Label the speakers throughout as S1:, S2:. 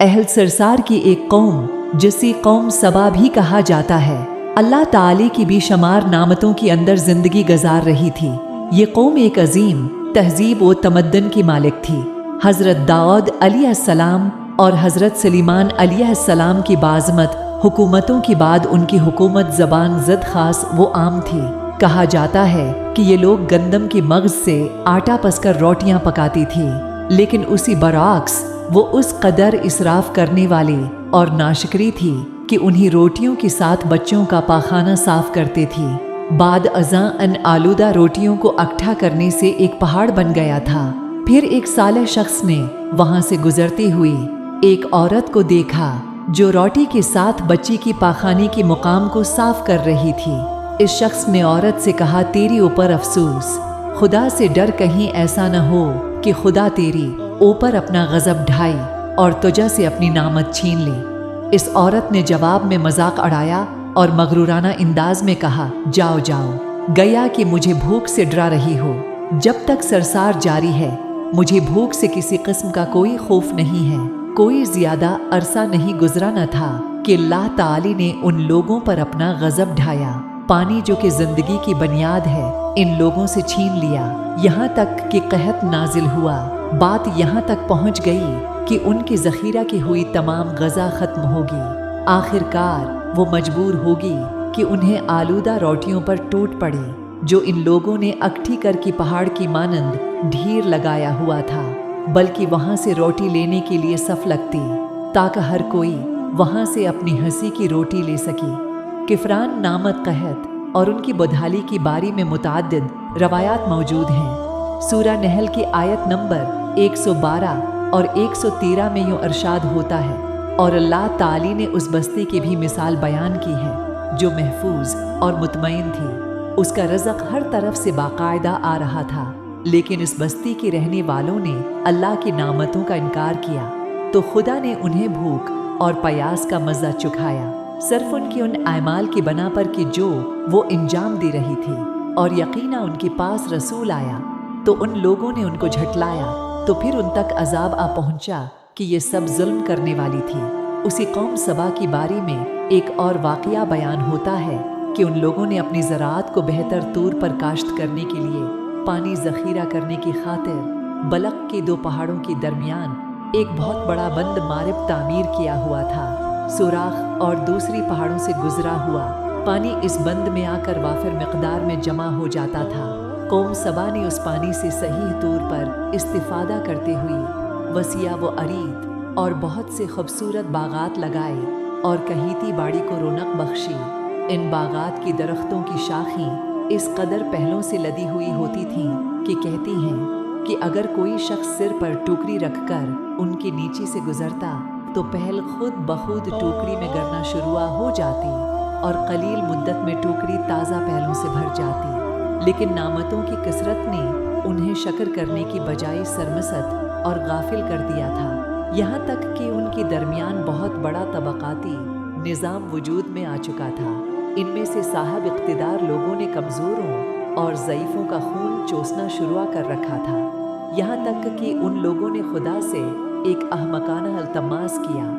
S1: اہل سرسار کی ایک قوم جسے قوم سبا بھی کہا جاتا ہے، اللہ تعالی کی بے شمار نعمتوں کے اندر زندگی گزار رہی تھی۔ یہ قوم ایک عظیم تہذیب و تمدن کی مالک تھی۔ حضرت داؤد علیہ السلام اور حضرت سلیمان علیہ السلام کی بعظمت حکومتوں کے بعد ان کی حکومت زبان زد خاص و عام تھی۔ کہا جاتا ہے کہ یہ لوگ گندم کے مغز سے آٹا پس کر روٹیاں پکاتی تھی، لیکن اسی برعکس وہ اس قدر اسراف کرنے والے اور ناشکری تھی کہ انہی روٹیوں کے ساتھ بچوں کا پاخانہ صاف کرتے تھی۔ بعد ازاں ان آلودہ روٹیوں کو اکٹھا کرنے سے ایک پہاڑ بن گیا تھا۔ پھر ایک صالح شخص نے وہاں سے گزرتی ہوئی ایک عورت کو دیکھا جو روٹی کے ساتھ بچی کی پاخانے کے مقام کو صاف کر رہی تھی۔ اس شخص نے عورت سے کہا، تیری اوپر افسوس، خدا سے ڈر، کہیں ایسا نہ ہو کہ خدا تیری اوپر اپنا غضب ڈھائے اور تجھے سے اپنی نعمت چھین لے۔ اس عورت نے جواب میں مذاق اڑایا اور مغرورانہ انداز میں کہا، جاؤ جاؤ، گیا کہ مجھے بھوک سے ڈرا رہی ہو۔ جب تک سرسار جاری ہے مجھے بھوک سے کسی قسم کا کوئی خوف نہیں ہے۔ کوئی زیادہ عرصہ نہیں گزرا نہ تھا کہ اللہ تعالی نے ان لوگوں پر اپنا غضب ڈھایا، پانی جو کہ زندگی کی بنیاد ہے ان لوگوں سے چھین لیا، یہاں تک کہ قحط نازل ہوا۔ بات یہاں تک پہنچ گئی کہ ان کی ذخیرہ کی ہوئی تمام غذا ختم ہوگی۔ آخر کار وہ مجبور ہوگی کہ انہیں آلودہ روٹیوں پر ٹوٹ پڑے جو ان لوگوں نے اکٹھی کر کے پہاڑ کی مانند ڈھیر لگایا ہوا تھا، بلکہ وہاں سے روٹی لینے کے لیے صف لگتی تاکہ ہر کوئی وہاں سے اپنی ہنسی کی روٹی لے سکے۔ کفران نامت قحط اور ان کی بدحالی کی بارے میں متعدد روایات موجود ہیں۔ سورہ نحل کی آیت نمبر 112 اور 113 میں یوں ارشاد ہوتا ہے، اور اللہ تعالی نے اس بستی کی بھی مثال بیان کی ہے جو محفوظ اور مطمئن تھی۔ اس کا رزق ہر طرف سے باقاعدہ آ رہا تھا، لیکن اس بستی کے رہنے والوں نے اللہ کی نعمتوں کا انکار کیا تو خدا نے انہیں بھوک اور پیاس کا مزہ چکھایا، صرف ان کی ان اعمال کی بنا پر کہ جو وہ انجام دے رہی تھی۔ اور یقینا ان کے پاس رسول آیا تو ان لوگوں نے ان کو جھٹلایا، تو پھر ان تک عذاب آ پہنچا کہ یہ سب ظلم کرنے والی تھی۔ اسی قوم سبا کی باری میں ایک اور واقعہ بیان ہوتا ہے کہ ان لوگوں نے اپنی زراعت کو بہتر طور پر کاشت کرنے کے لیے پانی ذخیرہ کرنے کی خاطر بلق کے دو پہاڑوں کے درمیان ایک بہت بڑا بند مارب تعمیر کیا ہوا تھا۔ سوراخ اور دوسری پہاڑوں سے گزرا ہوا پانی اس بند میں آ کر وافر مقدار میں جمع ہو جاتا تھا۔ قوم سبا نے اس پانی سے صحیح طور پر استفادہ کرتے ہوئے وسیع و عریض اور بہت سے خوبصورت باغات لگائے اور کہیتی باڑی کو رونق بخشی۔ ان باغات کی درختوں کی شاخیں اس قدر پہلوں سے لدی ہوئی ہوتی تھیں کہ کہتی ہیں کہ اگر کوئی شخص سر پر ٹوکری رکھ کر ان کے نیچے سے گزرتا تو پہل خود بخود ٹوکری میں گرنا شروع ہو جاتی اور قلیل مدت میں ٹوکری تازہ پہلوں سے بھر جاتی۔ لیکن نعمتوں کی کثرت نے انہیں شکر کرنے کی بجائے سرمست اور غافل کر دیا تھا، یہاں تک کہ ان کے درمیان بہت بڑا طبقاتی نظام وجود میں آ چکا تھا۔ ان میں سے صاحب اقتدار لوگوں نے کمزوروں اور ضعیفوں کا خون چوسنا شروع کر رکھا تھا، یہاں تک کہ ان لوگوں نے خدا سے ایک احمقانہ التماس کیا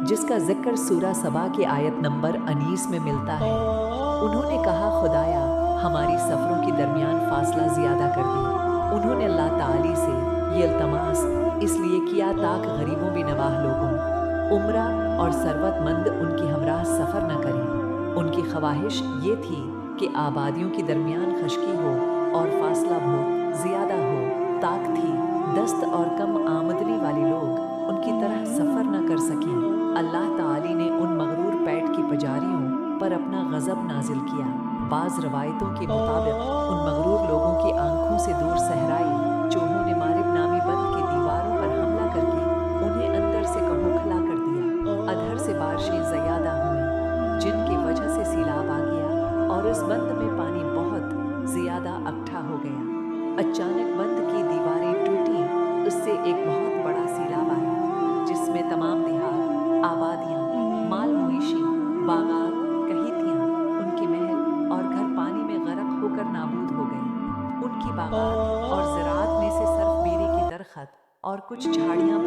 S1: جس کا ذکر سورہ سبا کی آیت نمبر 19 میں ملتا ہے۔ انہوں نے کہا، خدایا ہماری سفروں کے درمیان فاصلہ زیادہ کر دی۔ انہوں نے اللہ تعالی سے یہ التماس اس لیے کیا تاکہ غریبوں بے نواح لوگوں، عمرہ اور ثروت مند ان کی ہمراہ سفر نہ کریں۔ ان کی خواہش یہ تھی کہ آبادیوں کے درمیان خشکی ہو اور فاصلہ بہت زیادہ ہو، تاکہ تھی دست اور کم آمدنی والے لوگ ان کی طرح سفر نہ کر سکیں۔ اللہ تعالی نے ان مغرور پیٹ کی پجاریوں پر اپنا غضب نازل کیا۔ بعض روایتوں کے مطابق ان مغرور لوگوں کی آنکھوں سے دور صحرائی چوہوں نے مارب نامی بند کی دیواروں پر حملہ کر کے انہیں اندر سے کھوکھلا کر دیا۔ ادھر سے بارشیں زیادہ ہوئیں جن کی وجہ سے سیلاب آ گیا اور اس بند میں پانی بہت زیادہ اکٹھا ہو گیا۔ اچانک بند کی دیواریں ٹوٹیں، اس سے ایک بہت بڑا سیلاب آیا جس میں تمام دیہات، آبادیاں، مال مویشی، باغات، کہیتیاں، ان کے محل اور گھر پانی میں غرق ہو کر نابود ہو گئے۔ ان کی باغات اور زراعت میں سے صرف بیری کی درخت اور کچھ جھاڑیاں